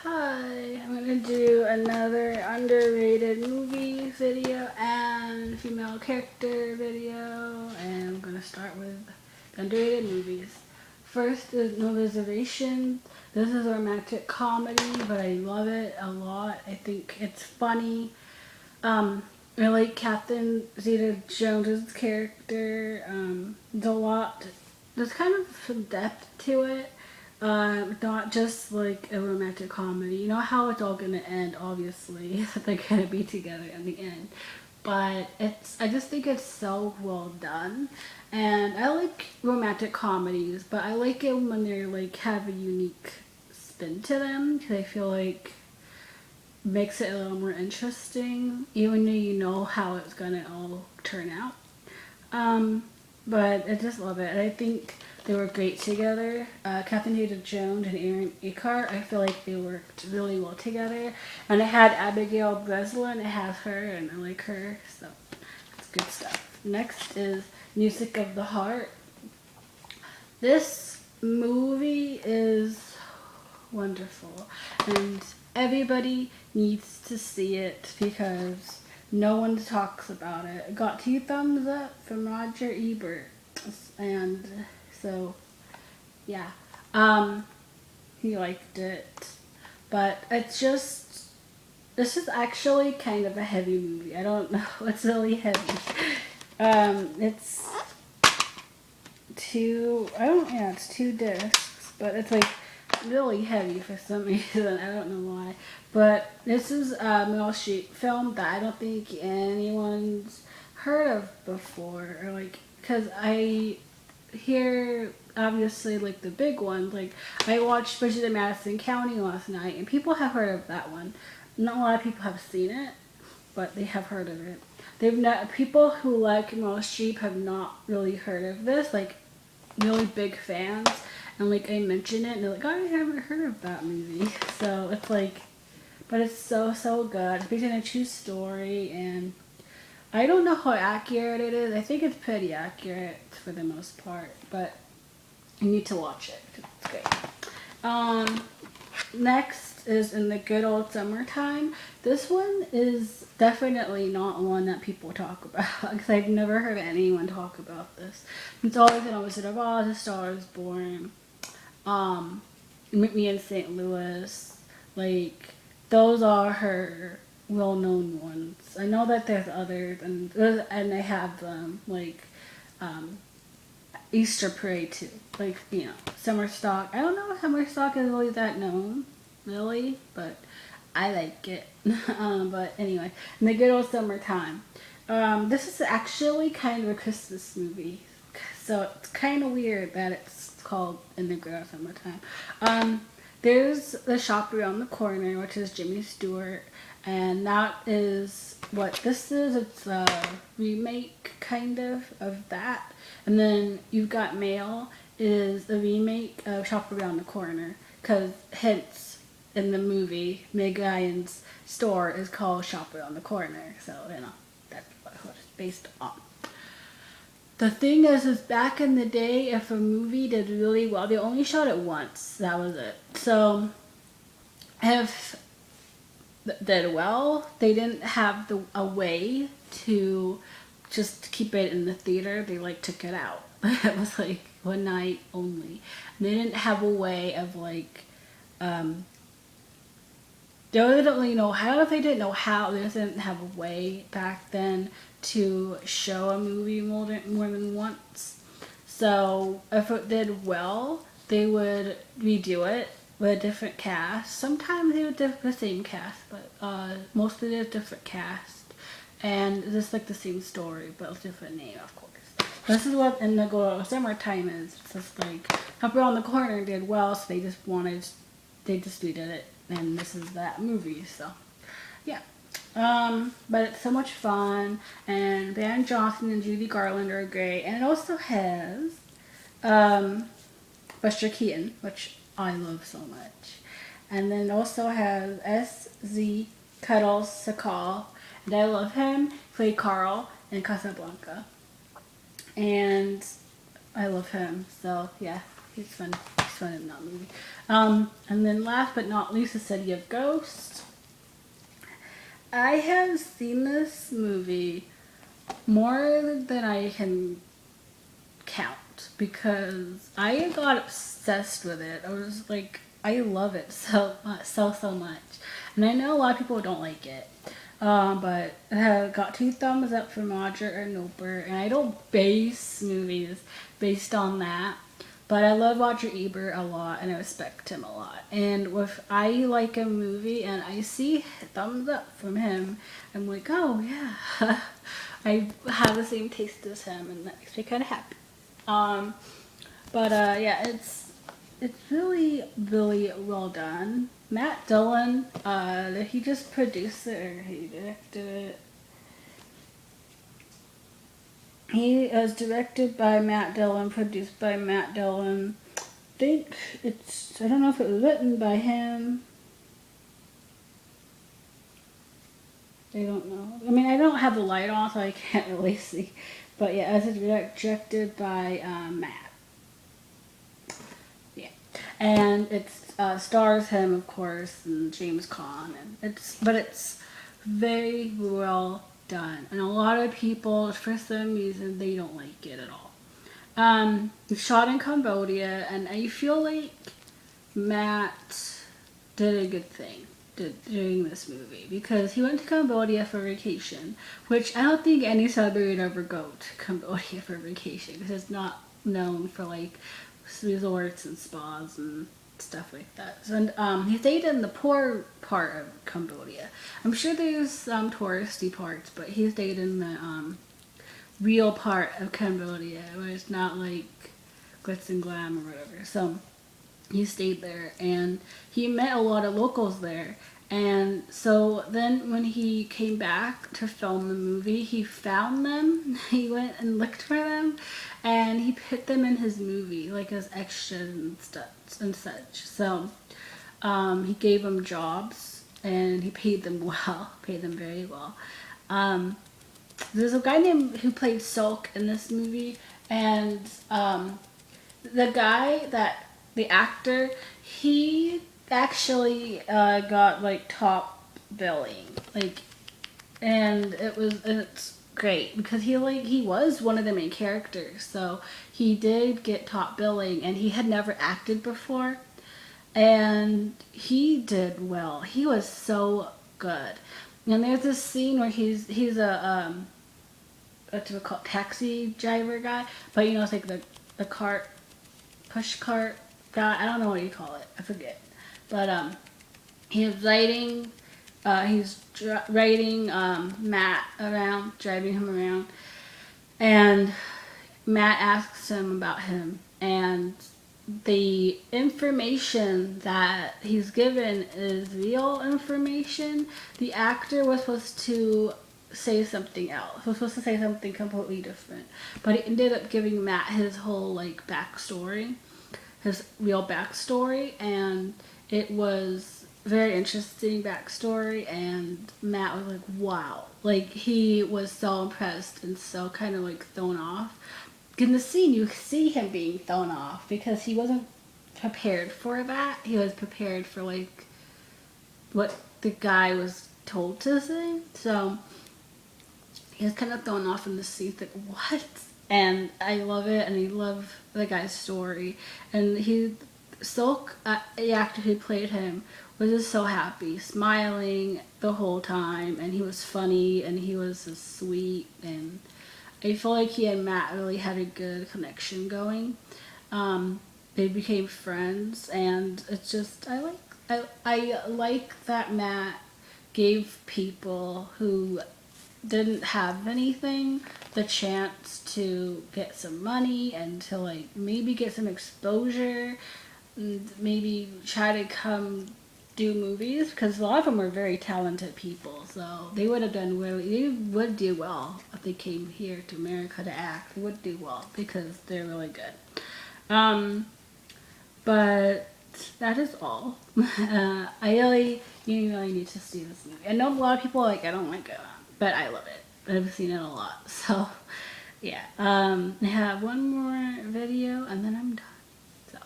Hi, I'm gonna do another underrated movie video and female character video, and I'm gonna start with underrated movies. First is No Reservation. This is a romantic comedy, but I love it a lot. I think it's funny. I like Catherine Zeta-Jones's character. There's a lot. There's kind of some depth to it. Not just like a romantic comedy. You know how it's all gonna end, obviously, that they're gonna be together in the end. But I just think it's so well done. And I like romantic comedies, but I like it when they're like have a unique spin to them because I feel like makes it a little more interesting, even though you know how it's gonna all turn out. But I just love it. And I think they were great together. Catherine Zeta-Jones and Aaron Eckhart, I feel like they worked really well together. And it had Abigail Breslin, it has her, and I like her, so it's good stuff. Next is Music of the Heart. This movie is wonderful, and everybody needs to see it because no one talks about it. It got 2 thumbs up from Roger Ebert, and so yeah, he liked it. But this is actually kind of a heavy movie. I don't know, it's really heavy. It's it's 2 discs, but it's like really heavy for some reason. I don't know why. But this is a Meryl Streep film that I don't think anyone's heard of before, or like, cause I hear obviously like the big ones. Like I watched Bridget in Madison County last night, and people have heard of that one. Not a lot of people have seen it, but they have heard of it. They've not people who like Meryl Streep have not really heard of this. Like really big fans, and like I mention it and they're like, oh, I haven't heard of that movie. So it's like, but it's so good. It's based on a true story, and I don't know how accurate it is. I think it's pretty accurate for the most part, but you need to watch it. It's great. Next is In the Good Old Summertime. This one is definitely not one that people talk about because I've never heard anyone talk about this. It's always an Wizard of Oz, A Star is Born, Meet Me in St. Louis. Like, those are her well-known ones. I know that there's others, and I have them, like, Easter Parade too. Like, Summer Stock. I don't know if Summer Stock is really that known, really, but I like it. But anyway, In the Good Old Summertime. This is actually kind of a Christmas movie, so it's kind of weird that it's called In the Good Old Summertime. There's The Shop Around the Corner, which is Jimmy Stewart, and that is what this is. It's a remake, kind of that. And then You've Got Mail is a remake of Shop Around the Corner, because hence in the movie, Meg Ryan's store is called Shop Around the Corner, so that's what it's based on. The thing is back in the day, if a movie did really well, they only shot it once. That was it. So if did well, they didn't have a way to just keep it in the theater. They like took it out. It was like one night only. And they didn't have a way of like they really don't really know. I don't know if they didn't know how. They just didn't have a way back then to show a movie more than once. So if it did well, they would redo it with a different cast. Sometimes they would do the same cast, but mostly they're different cast. And it's like the same story, but with a different name, of course. This is what In the Good Old Summertime is. It's just like Up Around the Corner did well, so they just redid it, and this is that movie. So yeah. But it's so much fun, and Van Johnson and Judy Garland are great, and it also has Buster Keaton, which I love so much, and then it also has S.Z. Cuddles Sakal, and I love him. He played Carl in Casablanca, and I love him. So yeah, he's fun. fun in that movie. And then last but not least, The City of Ghosts. I have seen this movie more than I can count because I got obsessed with it. I was like, I love it so much. And I know a lot of people don't like it. But it got 2 thumbs up from Roger and Noper, and I don't base movies based on that. But I love Roger Ebert a lot, and I respect him a lot. And if I like a movie and I see thumbs up from him, I'm like, oh yeah, I have the same taste as him, and that makes me kind of happy. Yeah, it's really well done. Matt Dillon, he just produced it or he directed it. He was directed by Matt Dillon, produced by Matt Dillon. I don't know if it was written by him. I don't know. I mean, I don't have the light on, so I can't really see. But yeah, it's directed by Matt. Yeah, and it stars him, of course, and James Caan, and it's very well done. And a lot of people, for some reason, they don't like it at all. It's shot in Cambodia, and I feel like Matt did a good thing during this movie because he went to Cambodia for vacation, which I don't think any celebrity would ever go to Cambodia for vacation because it's not known for like resorts and spas and stuff like that. And he stayed in the poor part of Cambodia. I'm sure there's some touristy parts, but he stayed in the real part of Cambodia where it's not like glitz and glam or whatever. So he stayed there and he met a lot of locals there. And so then when he came back to film the movie, he found them. He went and looked for them and he put them in his movie, like as extras and stuff and such. So he gave them jobs and he paid them well, paid them very well. There's a guy named who played Sulk in this movie, and the actor, he actually got like top billing, like, and it's great because he was one of the main characters, so he did get top billing, and he had never acted before, and he did well. He was so good. And there's this scene where he's a what do we call it, taxi driver guy, but you know it's like the cart, push cart guy. I don't know what you call it. I forget. But he's riding Matt around, driving him around, and Matt asks him about him, and the information that he's given is real information. The actor was supposed to say something else. He was supposed to say something completely different, but he ended up giving Matt his whole like backstory, his real backstory, and it was very interesting backstory, and Matt was like, wow. Like, he was so impressed and so kind of like thrown off. In the scene, you see him being thrown off because he wasn't prepared for that. He was prepared for like what the guy was told to say. So he was kind of thrown off in the scene, like, what? And I love it, and I love the guy's story. And Silk, the actor who played him, was just so happy, smiling the whole time, and he was funny, and he was so sweet, and I feel like he and Matt really had a good connection going. They became friends, and it's just I like that Matt gave people who didn't have anything the chance to get some money and to like maybe get some exposure, and maybe try to come do movies, because a lot of them were very talented people, so they would do well if they came here to America to act. They would do well because they're really good. But that is all. You really need to see this movie. I know a lot of people I don't like it, but I love it. I've seen it a lot, so yeah. I have one more video and then I'm done. So.